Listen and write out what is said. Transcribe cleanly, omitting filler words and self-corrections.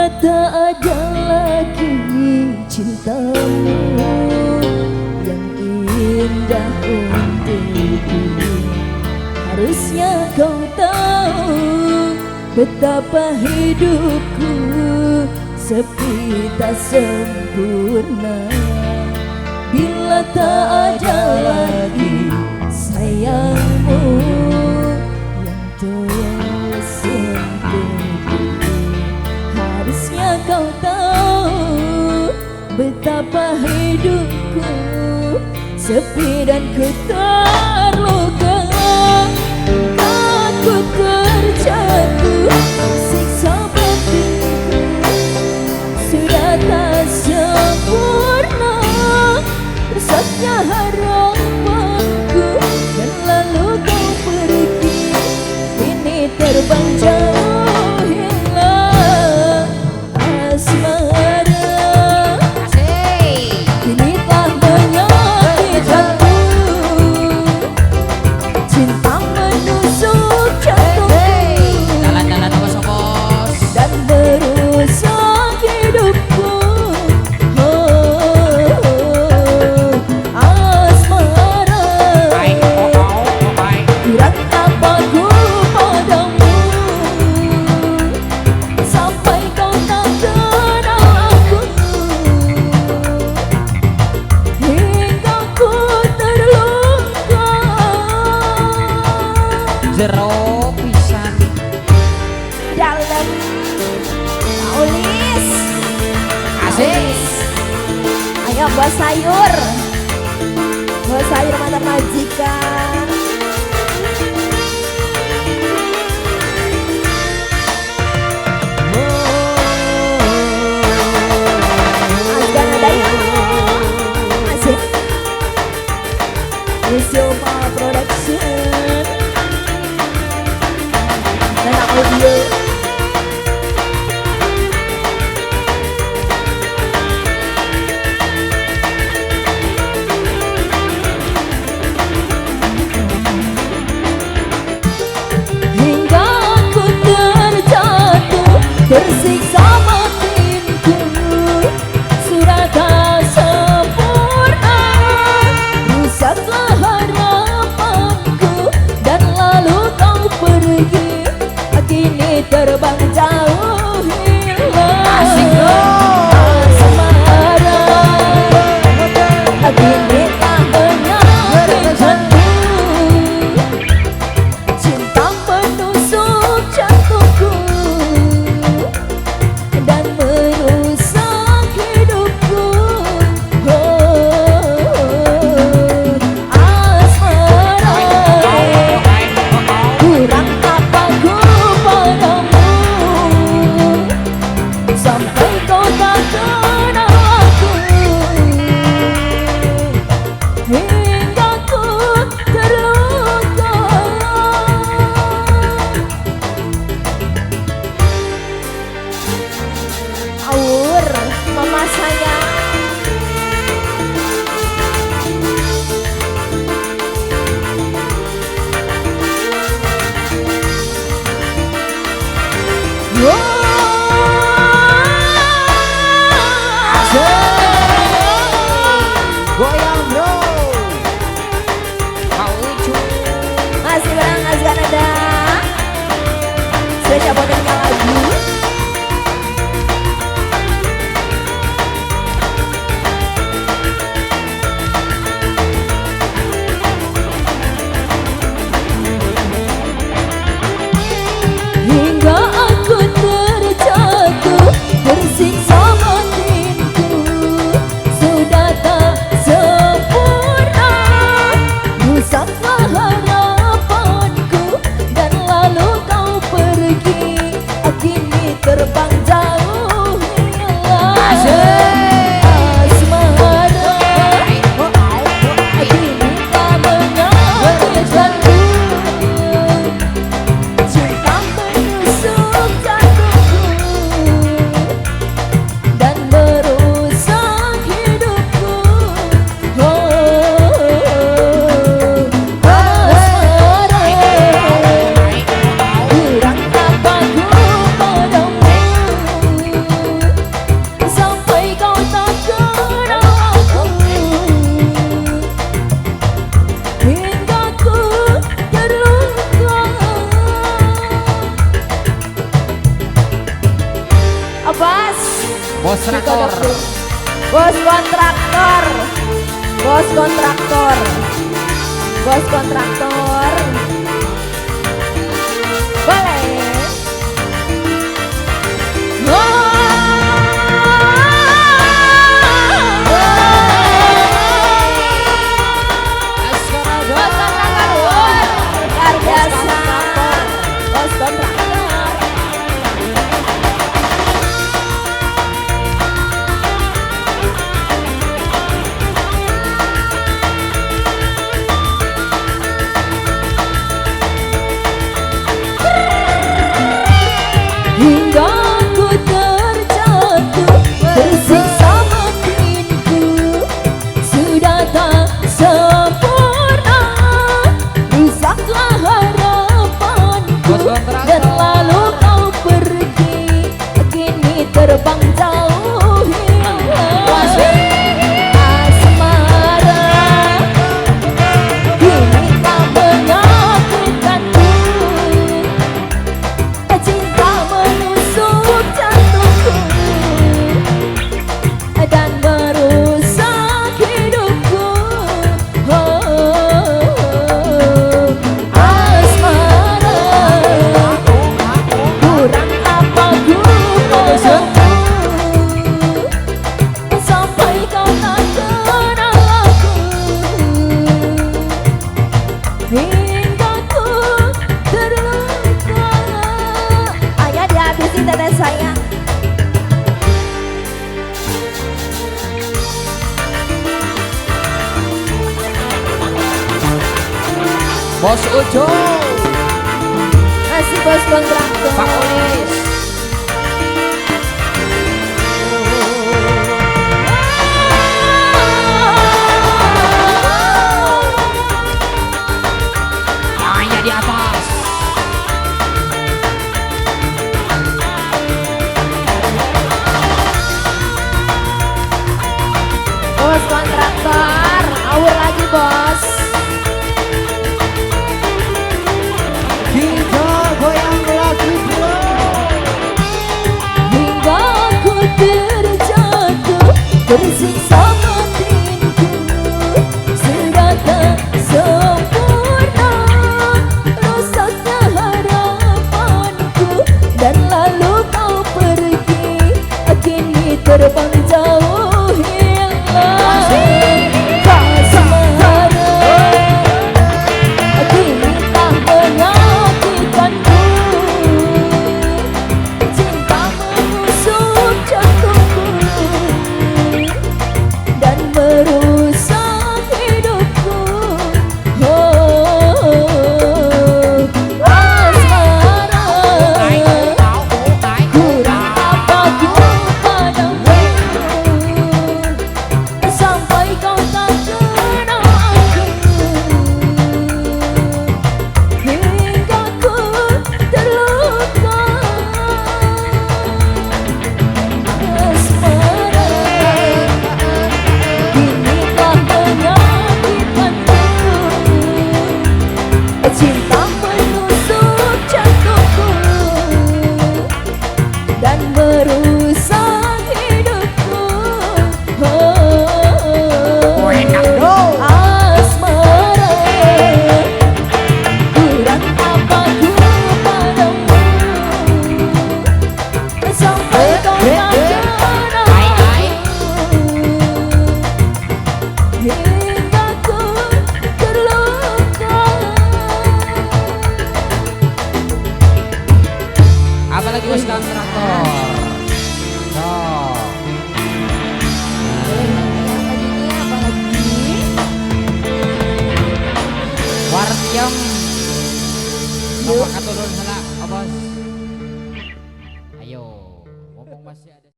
Bila tak ada lagi cintamu yang indah untukku, harusnya kau tahu betapa hidupku sepi tak sempurna. Bila tak ada lagi sayangmu yang tulus untukku, harusnya kau tahu betapa hidupku sepi dan ku terluka. Aku terjatuh, siksa batinku sudah tak sempurna. Rusaknya harapanku dan lalu kau pergi, ini terbang jauh hilang asmara. Kini telah menyakitkanku, cinta menusuk jantungku dan merusak hidupku. Jero pisan Dalam Aulis asik. Ayo buah sayur mata majikan. Asgan ada yang asik. Yusuma Production dan audio. Hingga aku terjatuh, tersiksa batinku sudah tak sempurna. Rusaklah harapanku dan lalu kau pergi, kini kontraktor. Bos kontraktor. Bos kontraktor. Bos kontraktor. Boleh. Luar biasa. Bos kontraktor. Hingga ku terjatuh, tersiksa batinku, sudah tak sempurna, rusaklah harapanku, dan lalu kau pergi, kini terbang jauh hilang. Asmara kini tak menyatukanku, cinta menusuk jantungku dan merusak hidupku. Asmara, kurang apa ku padamu sampai kau tak kenal aku, hingga ku terluka. Ayah dihabisin teteh sayang. Bos Ujo, Masih bos kontraktor. Pak Ulis.